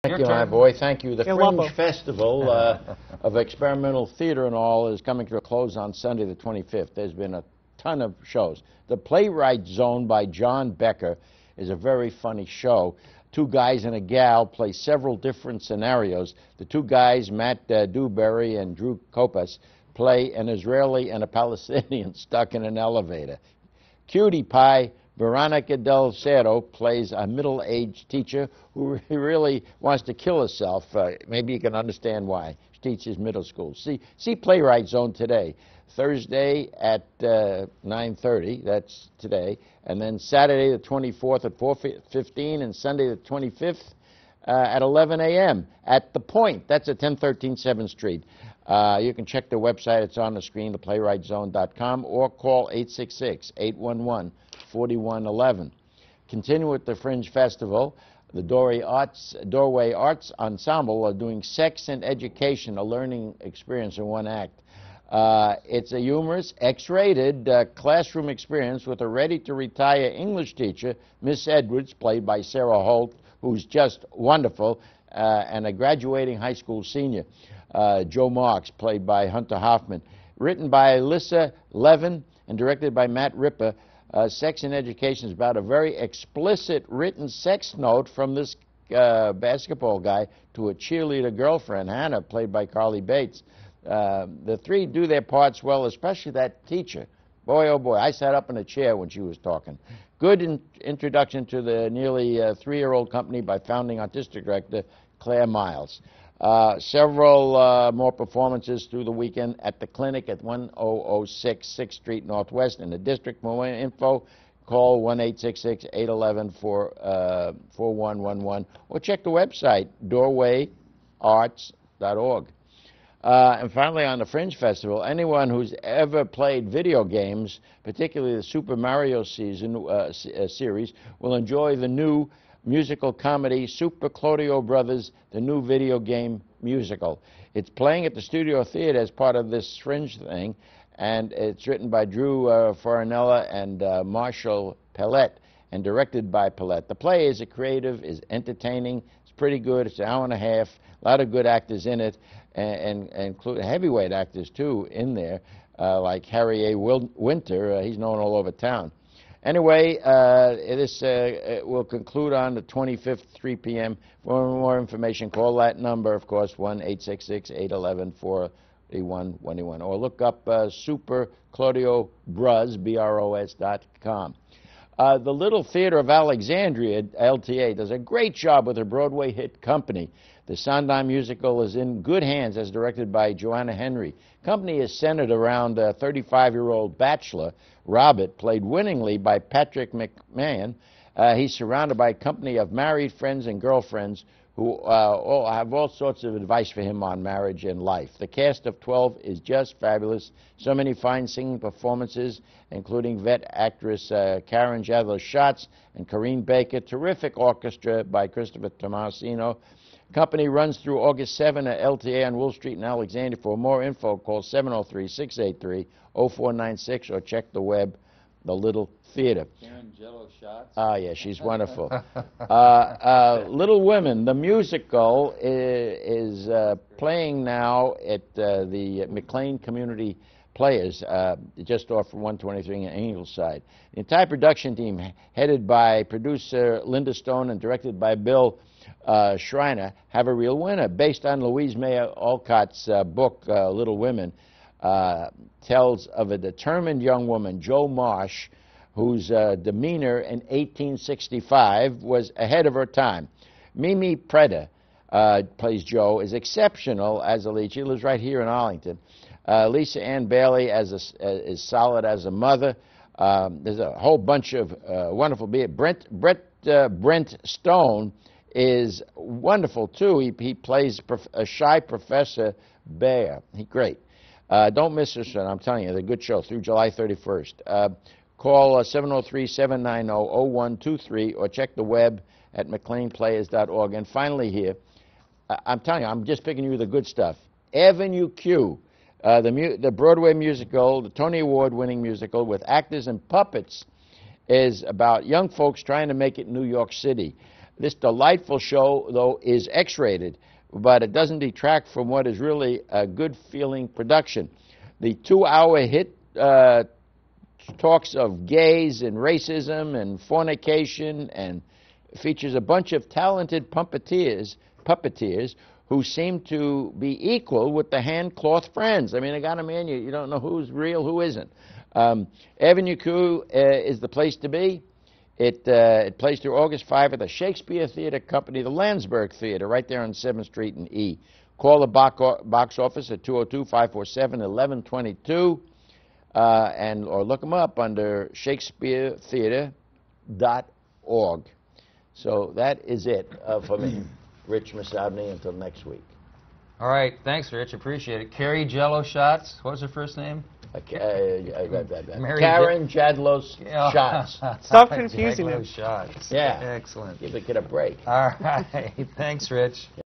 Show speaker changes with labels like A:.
A: Thank you, my boy. Thank you. The
B: You're
A: Fringe
B: welcome.
A: Festival of Experimental Theater and all is coming to a close on Sunday the 25th. There's been a ton of shows. The Playwright Zone by John Becker is a very funny show. Two guys and a gal play several different scenarios. The two guys, Matt Dewberry and Drew Kopas, play an Israeli and a Palestinian stuck in an elevator. Cutie Pie Veronica Del Cerro plays a middle-aged teacher who really wants to kill herself. Maybe you can understand why. She teaches middle school. See Playwright Zone today, Thursday at 9:30. That's today, and then Saturday the 24th at 4:15, and Sunday the 25th at 11 a.m. at The Point. That's at 1013 7th Street. You can check their website. It's on the screen, theplaywrightzone.com, or call 866-811-4111. Continue with the Fringe Festival. The Doorway Arts Ensemble are doing Sex and Education, a learning experience in one act. It's a humorous, X-rated classroom experience with a ready-to-retire English teacher, Miss Edwards, played by Sarah Holt, who's just wonderful, and a graduating high school senior, Joe Marks, played by Hunter Hoffman. Written by Alyssa Levin and directed by Matt Ripper, Sex and Education is about a very explicit written sex note from this basketball guy to a cheerleader girlfriend, Hannah, played by Carly Bates. The three do their parts well, especially that teacher. Boy, oh boy, I sat up in a chair when she was talking. Good introduction to the nearly three-year-old company by founding artistic director Claire Miles. Several more performances through the weekend at the clinic at 1006 6th Street Northwest in the district. For more info, call 1-866-811-4111 or check the website, doorwayarts.org. And finally, on the Fringe Festival, anyone who's ever played video games, particularly the Super Mario series, will enjoy the new musical comedy Super Claudio Brothers, the new video game musical. It's playing at the Studio Theater as part of this Fringe thing, and it's written by Drew Farinella and Marshall Pellett, and directed by Pellett. The play is creative, is entertaining, it's pretty good, it's an hour and a half, a lot of good actors in it, and include heavyweight actors, too, in there, like Harry A. Winter. He's known all over town. Anyway, this will conclude on the 25th, 3 p.m. For more information, call that number, of course, 1-866-811-4121, or look up Super Claudio Bros, BROS.com. The Little Theater of Alexandria, LTA, does a great job with her Broadway hit Company. The Sondheim musical is in good hands as directed by Joanna Henry. Company is centered around a 35-year-old bachelor, Robert, played winningly by Patrick McMahon. He's surrounded by a company of married friends and girlfriends who all have all sorts of advice for him on marriage and life. The cast of 12 is just fabulous. So many fine singing performances, including vet actress Karen Jadler-Schatz and Corinne Baker. Terrific orchestra by Christopher Tomasino. Company runs through August 7 at LTA on Wolf Street in Alexandria. For more info, call 703-683-0496 or check the web, The Little Theater.
C: Karen Jello-Schatz?
A: Ah, yeah, she's wonderful. Little Women, the musical, is playing now at the McLean Community Players, just off from 123 in Ingleside. The entire production team, headed by producer Linda Stone and directed by Bill Schreiner, have a real winner. Based on Louise May Alcott's book, Little Women, tells of a determined young woman, Jo Marsh, whose demeanor in 1865 was ahead of her time. Mimi Preda plays Jo, is exceptional as a lead. She lives right here in Arlington. Lisa Ann Bailey is solid as a mother. There's a whole bunch of wonderful people. Brent Stone is wonderful, too. He plays a shy Professor Bear. He's great. Don't miss this one. I'm telling you, it's a good show through July 31st. Call 703-790-0123 or check the web at mcleanplayers.org. And finally here, I'm telling you, I'm just picking you the good stuff. Avenue Q, the Broadway musical, the Tony Award-winning musical with actors and puppets, is about young folks trying to make it in New York City. This delightful show, though, is X-rated, but it doesn't detract from what is really a good-feeling production. The 2-hour hit talks of gays and racism and fornication and features a bunch of talented puppeteers who seem to be equal with the hand-cloth friends. I mean, I got them in, you don't know who's real, who isn't. Avenue Q is the place to be. It plays through August 5 at the Shakespeare Theater Company, the Landsberg Theater, right there on 7th Street and E. Call the box office at 202-547-1122, or look them up under shakespearetheater.org. So that is it for me, Rich Massabny, until next week.
B: All right, thanks, Rich. Appreciate it. Carrie Jello Shots. What was her first name?
A: Karen Jadlos Shots.
C: Stop confusing them.
B: Shots.
A: Yeah.
B: Excellent.
A: Give the kid a break.
B: All right. Thanks, Rich.